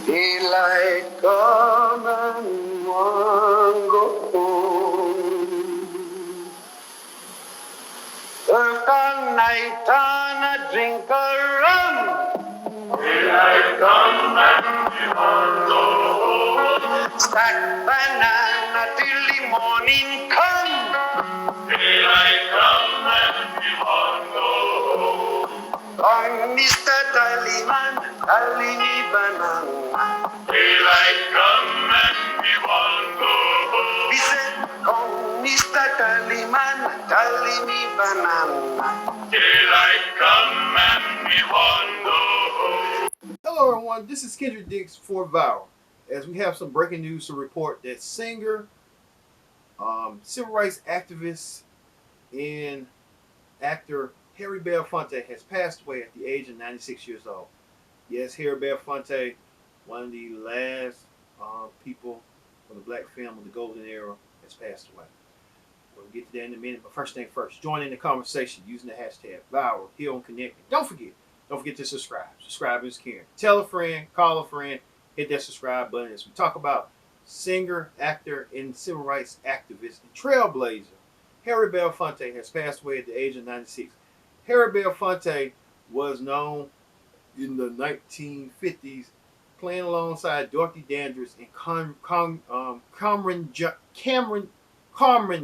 Daylight come and one go home. Work all night on a drink of rum. Daylight come and one go home. Stack banana till the morning come. Daylight come and one go home. Oh, Mr. Tallyman, tally me banana. Daylight come and we want go home. He said, oh, Mr. Tallyman, tally me banana. Daylight come and we want go home. Hello everyone, this is Kendrick Dix for Viral. As we have some breaking news to report that singer, civil rights activist, and actor Harry Belafonte has passed away at the age of 96 years old. Yes, Harry Belafonte, one of the last people from the black film of the golden era, has passed away. We'll get to that in a minute, but first thing first, join in the conversation using the hashtag Viral here on Connect. Don't forget to subscribe. Subscribe is caring. Tell a friend, call a friend, hit that subscribe button as we talk about singer, actor, and civil rights activist and trailblazer Harry Belafonte has passed away at the age of 96. Harry Belafonte was known in the 1950s playing alongside Dorothy Dandridge and Cameron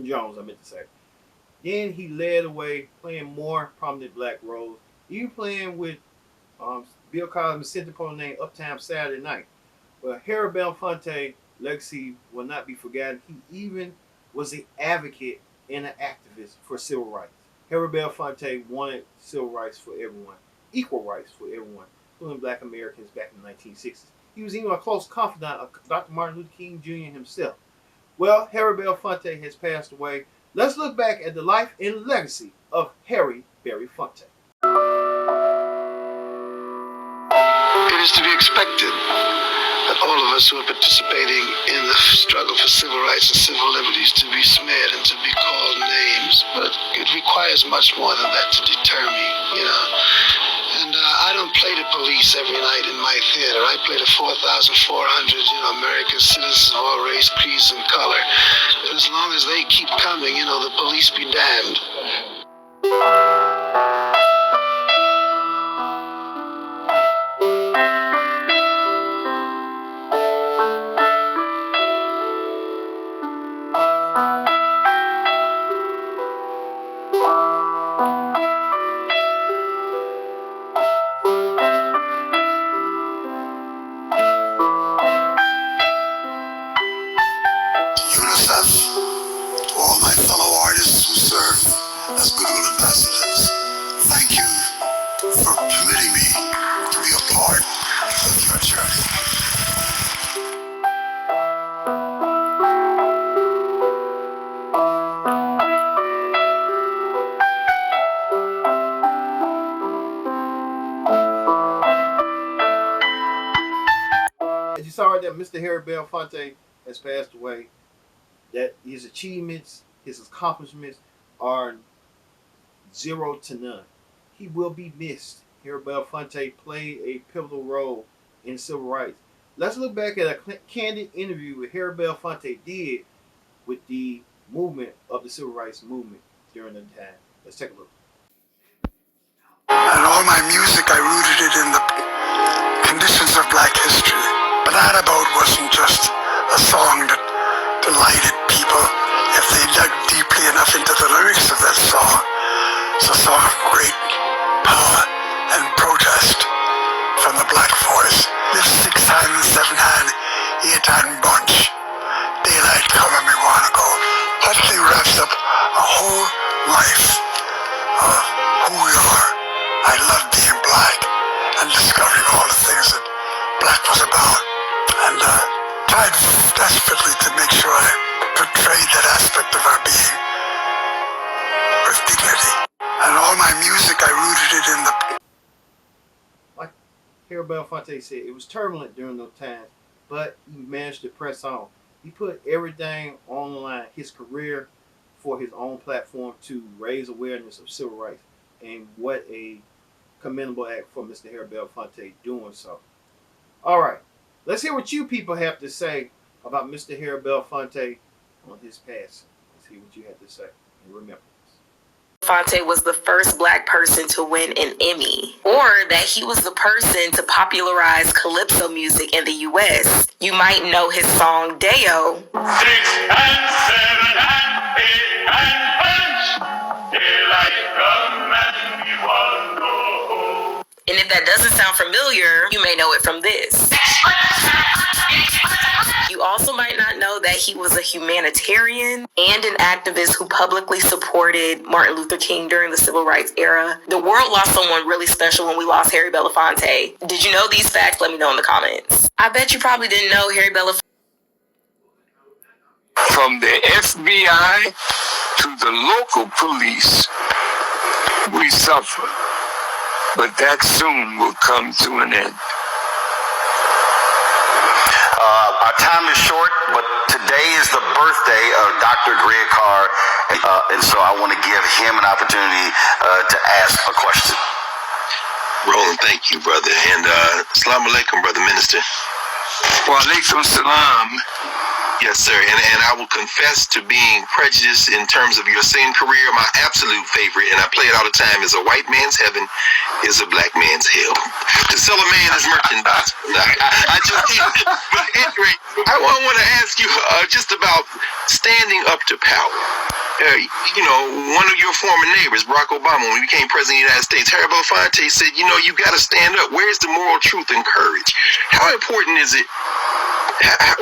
Jones, I meant to say. Then he led away playing more prominent black roles, even playing with Bill Cosby's sentimental name Uptown Saturday Night. But Harry Belafonte's legacy will not be forgotten. He even was an advocate and an activist for civil rights. Harry Belafonte wanted civil rights for everyone, equal rights for everyone, including black Americans back in the 1960s. He was even a close confidant of Dr. Martin Luther King Jr. himself. Well, Harry Belafonte has passed away. Let's look back at the life and legacy of Harry Belafonte. It is to be expected that all of us who are participating in the struggle for civil rights and civil liberties to be smeared and to be called names, but it requires much more than that to deter me, And I don't play the police every night in my theater. I play the 4,400, American citizens of all race, creeds, and color. And as long as they keep coming, the police be damned. To all my fellow artists who serve as goodwill ambassadors, thank you for permitting me to be a part of your journey. As you saw that Mr. Harry Belafonte has passed away, that his achievements, his accomplishments are 0 to none. He will be missed. Harry Belafonte played a pivotal role in civil rights. Let's look back at a candid interview with Harry Belafonte did with the movement of the civil rights movement during the time. Let's take a look. And all my music, I rooted it in the conditions of black history. But that about wasn't just a song that delighted people if they dug deeply enough into the lyrics of that song. It's a song of great power and protest from the black voice. Live 6 hand and 7 hand, 8 hand bunch. Daylight come and we wanna go. That thing wraps up a whole life of who we are. I love being black and discovering all the things that black was about. And tried desperately to make sure I portrayed that aspect of our being with dignity. And all my music, I rooted it in the... Like Harry Belafonte said, it was turbulent during those times, but he managed to press on. He put everything on the line, his career for his own platform to raise awareness of civil rights. And what a commendable act for Mr. Harry Belafonte doing so. All right, let's hear what you people have to say about Mr. Harry Belafonte on his passing. Let's hear what you have to say. And remember, Belafonte was the first black person to win an Emmy, or that he was the person to popularize calypso music in the U.S. You might know his song Deo. 6 and 7 and 8 and punch, daylight come and we want go home. And if that doesn't sound familiar, you may know it from this. You also might not know that he was a humanitarian and an activist who publicly supported Martin Luther King during the Civil Rights era. The world lost someone really special when we lost Harry Belafonte. Did you know these facts? Let me know in the comments. I bet you probably didn't know Harry Belafonte. From the FBI to the local police, we suffer, but that soon will come to an end. Our time is short, but today is the birthday of Dr. Greg Carr, and so I want to give him an opportunity to ask a question. Roland, thank you, brother. And Assalamu alaikum, brother minister. Wa alaikum salam. Yes, sir. And I will confess to being prejudiced in terms of your singing career. My absolute favorite, and I play it all the time, is a white man's heaven is a black man's hell. To sell a man is merchandise. But anyway, I want to ask you just about standing up to power. One of your former neighbors, Barack Obama, when he became president of the United States, Harry Belafonte said, you got to stand up. Where's the moral truth and courage? How important is it?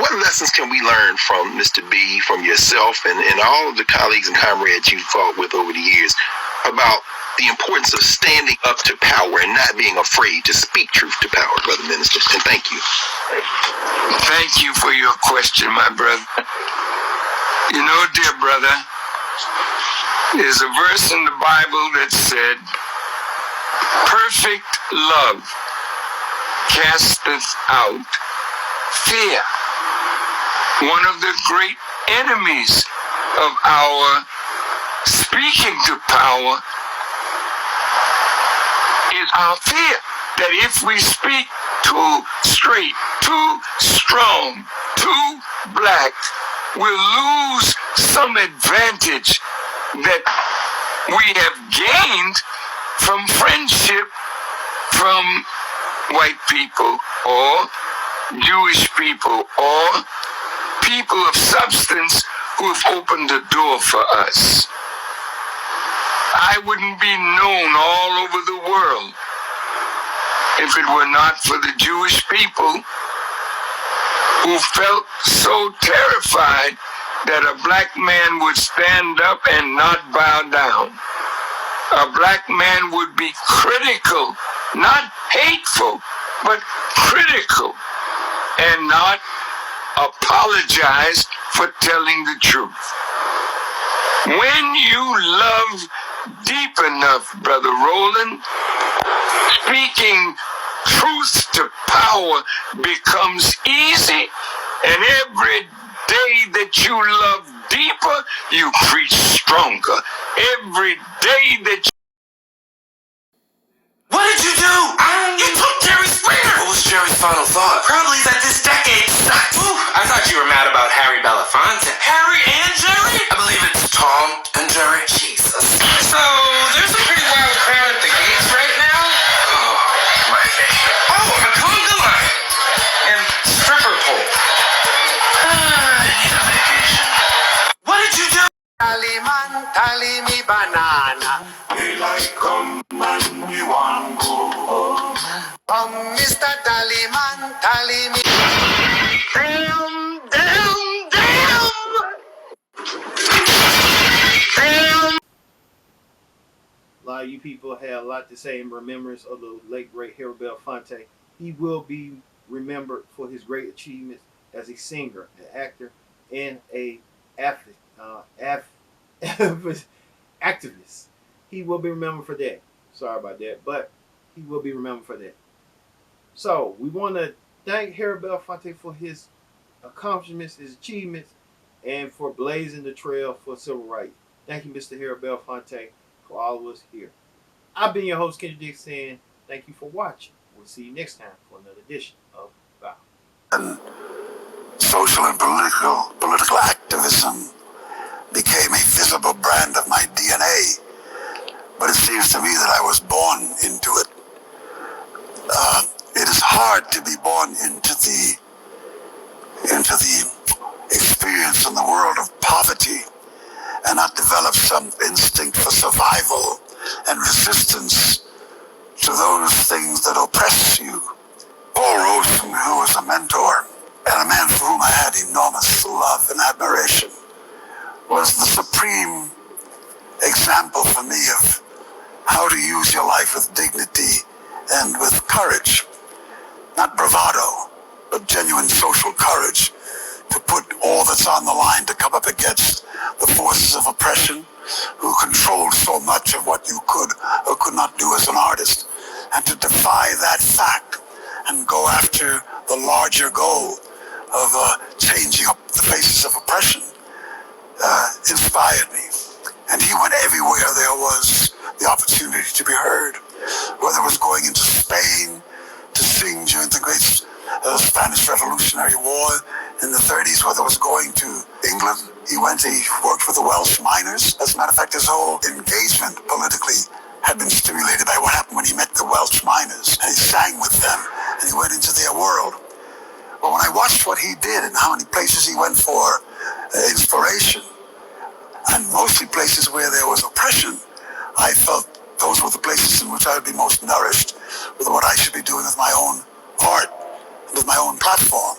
What lessons can we learn from Mr. B, from yourself, and all of the colleagues and comrades you've fought with over the years about the importance of standing up to power and not being afraid to speak truth to power, brother minister? And thank you. Thank you for your question, my brother. You know, dear brother, there's a verse in the Bible that said, perfect love casteth out fear. One of the great enemies of our speaking to power is our fear that if we speak too straight, too strong, too black, we'll lose some advantage that we have gained from friendship from white people or Jewish people or people of substance who have opened the door for us. I wouldn't be known all over the world if it were not for the Jewish people who felt so terrified that a black man would stand up and not bow down. A black man would be critical, not hateful, but critical, and not apologize for telling the truth. When you love deep enough, Brother Roland, speaking truth to power becomes easy, and every day that you love deeper, you preach stronger. Every day that you... What did you do? You took Jerry Springer! What was Jerry's final thought? Probably that this decade sucks. Ooh, I thought you were mad about Harry Belafonte. Harry and Jerry? I believe it's Tom and Jerry. Jesus. So, there's a pretty wild crowd at the gates right now? Oh, my God. Oh, a conga line. And stripper pole. I need a vacation. What did you do? Taliman, tally me banana. Daylight come and you want go home. Mr. Tallyman, tally me. Damn, damn, damn. Damn. a lot of you people had a lot to say in remembrance of the late great Harry Belafonte. He will be remembered for his great achievements as a singer, an actor, and a activist. He will be remembered for that. Sorry about that, but he will be remembered for that. So we want to thank Harry Belafonte for his accomplishments, his achievements, and for blazing the trail for civil rights. Thank you, Mr. Harry Belafonte, for all of us here. I've been your host, Kenny Dick, saying thank you for watching. We'll see you next time for another edition of Vow. And social and political activism became a visible brand of my DNA. But it seems to me that I was born into it. It is hard to be born into the experience in the world of poverty and not develop some instinct for survival and resistance to those things that oppress you. Paul Robeson, who was a mentor and a man for whom I had enormous love and admiration, was the supreme example for me of how to use your life with dignity and with courage. Not bravado, but genuine social courage to put all that's on the line to come up against the forces of oppression who controlled so much of what you could or could not do as an artist, and to defy that fact and go after the larger goal of changing up the faces of oppression inspired me. And he went everywhere there was the opportunity to be heard, whether it was going into Spain to sing during the great Spanish Revolutionary War in the 30s, whether it was going to England. He worked with the Welsh miners. As a matter of fact, his whole engagement politically had been stimulated by what happened when he met the Welsh miners. And he sang with them, and he went into their world. But when I watched what he did and how many places he went for inspiration, and mostly places where there was oppression, I felt those were the places in which I would be most nourished with what I should be doing with my own art, with my own platform.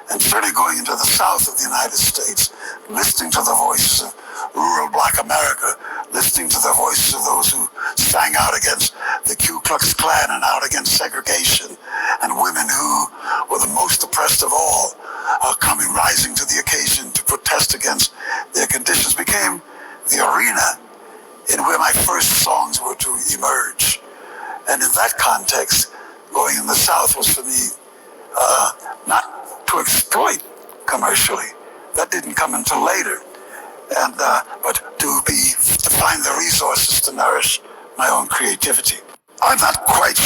And certainly going into the South of the United States, listening to the voices of rural Black America, listening to the voices of those who sang out against the Ku Klux Klan and out against segregation, and women who were the most oppressed of all, rising to the occasion to protest against their conditions, became the arena in where my first songs were to emerge. And in that context, going in the South was for me not to exploit commercially. That didn't come until later. And but to find the resources to nourish my own creativity. I'm not quite